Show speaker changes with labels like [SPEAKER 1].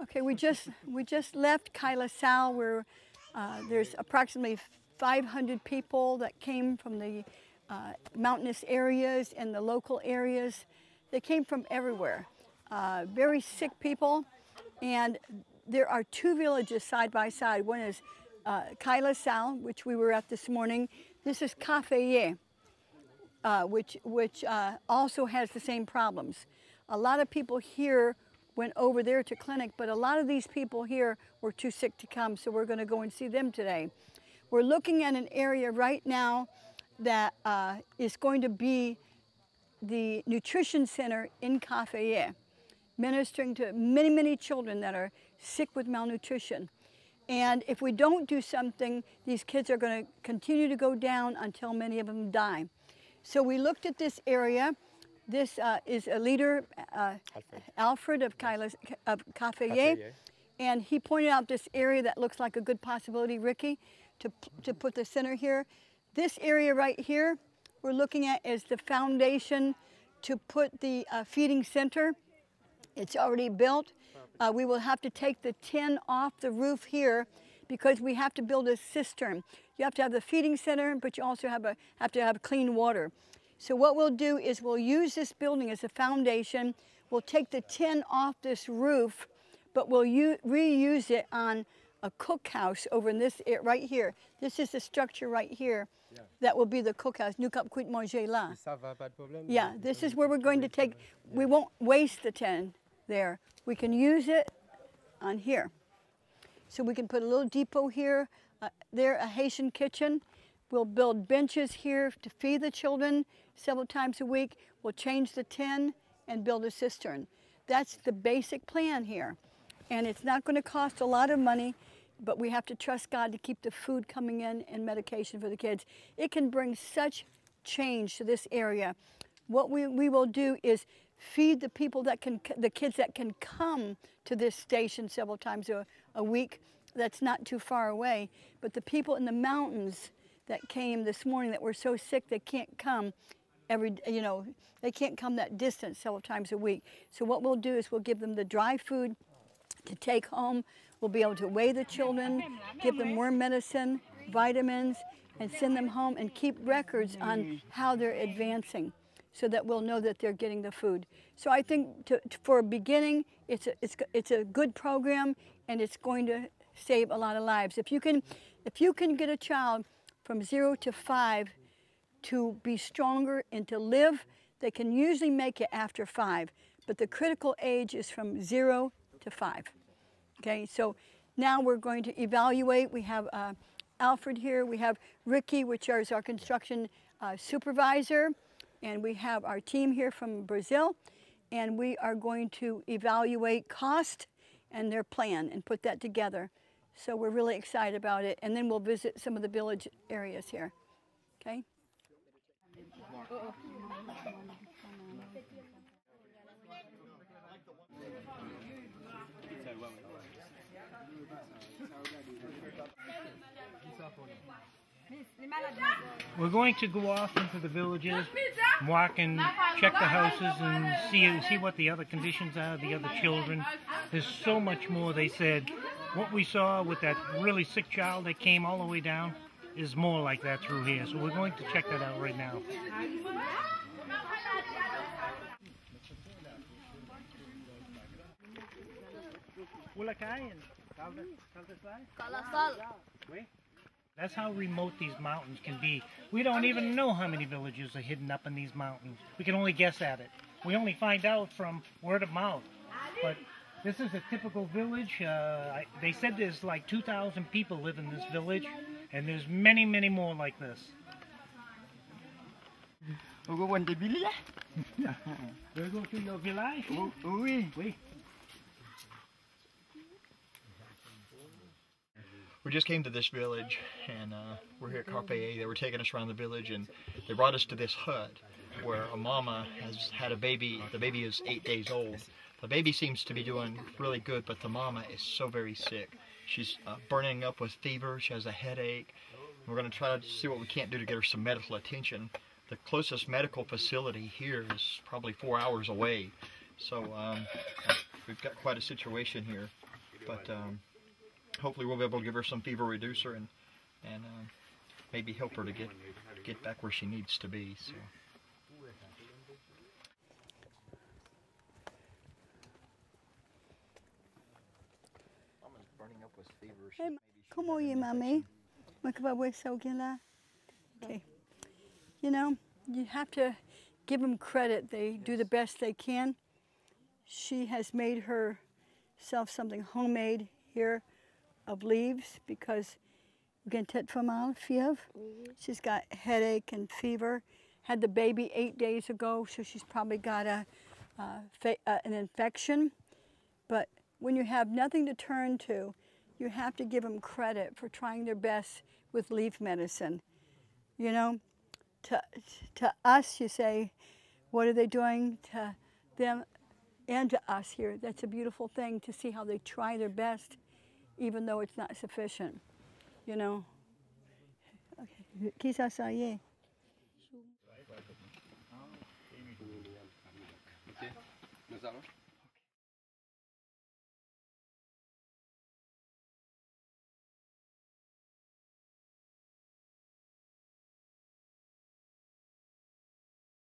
[SPEAKER 1] Okay, we just left Kailasau, where there's approximately 500 people that came from the mountainous areas and the local areas. They came from everywhere. Very sick people, and there are two villages side by side. One is Kailasau, which we were at this morning. This is Feye, which also has the same problems. A lot of people here went over there to clinic, but a lot of these people here were too sick to come, so we're going to go and see them today. We're looking at an area right now that is going to be the nutrition center in Feye, ministering to many, many children that are sick with malnutrition. And if we don't do something, these kids are going to continue to go down until many of them die. So we looked at this area. This is a leader, Alfred of Feye, and he pointed out this area that looks like a good possibility, Ricky, to put the center here. This area right here, we're looking at as the foundation to put the feeding center. It's already built. We will have to take the tin off the roof here because we have to build a cistern. You have to have the feeding center, but you also have to have clean water. So what we'll do is we'll use this building as a foundation. We'll take the tin off this roof, but we'll reuse it on a cookhouse over in this right here. This is the structure right here. Yeah. That will be the cookhouse. Nous cap cuit manger là. Yeah, this is where we're going to take. We won't waste the tin there. We can use it on here. So we can put a little depot here, there, a Haitian kitchen. We'll build benches here to feed the children several times a week. We'll change the tin and build a cistern. That's the basic plan here. And it's not going to cost a lot of money, but we have to trust God to keep the food coming in and medication for the kids. It can bring such change to this area. What we will do is feed the people the kids that can come to this station several times a week. That's not too far away. But the people in the mountains that came this morning that were so sick they can't come they can't come that distance several times a week. So what we'll do is we'll give them the dry food to take home. We'll be able to weigh the children, give them more medicine, vitamins, and send them home and keep records on how they're advancing so that we'll know that they're getting the food. So I think for a beginning, it's a good program, and it's going to save a lot of lives. If you can get a child from 0 to 5 to be stronger and to live, they can usually make it after 5, but the critical age is from 0 to 5. Okay, so now we're going to evaluate. We have Alfred here, we have Ricky, which is our construction supervisor, and we have our team here from Brazil, and we are going to evaluate cost and their plan and put that together. So we're really excited about it, and then we'll visit some of the village areas here, okay?
[SPEAKER 2] We're going to go off into the villages, walk and check the houses and see what the other conditions are, the other children. There's so much more. They said what we saw with that really sick child that came all the way down is more like that through here. So we're going to check that out right now. That's how remote these mountains can be. We don't even know how many villages are hidden up in these mountains. We can only guess at it. We only find out from word of mouth. But this is a typical village. They said there's like 2,000 people live in this village, and there's many, many more like this.
[SPEAKER 3] Vous go the village?
[SPEAKER 2] We'll go to your village?
[SPEAKER 3] Oui.
[SPEAKER 2] Oui.
[SPEAKER 4] We just came to this village, and we're here at Feye. They were taking us around the village, and they brought us to this hut where a mama has had a baby. The baby is 8 days old. The baby seems to be doing really good, but the mama is so very sick. She's burning up with fever. She has a headache. We're going to try to see what we can't do to get her some medical attention. The closest medical facility here is probably 4 hours away. So we've got quite a situation here. but hopefully we'll be able to give her some fever reducer and maybe help her to get back where she needs to be. So. Mama's burning up with fever.
[SPEAKER 1] Hey, ¿cómo oye, mami? Okay. You know, you have to give them credit. They do the best they can. She has made herself something homemade here of leaves because she's got headache and fever. Had the baby 8 days ago, so she's probably got an infection. But when you have nothing to turn to, you have to give them credit for trying their best with leaf medicine. You know, to us, you say, what are they doing? To them and to us here, that's a beautiful thing to see how they try their best, even though it's not sufficient. You know. Okay. Quizás ahí.
[SPEAKER 5] Nos vamos.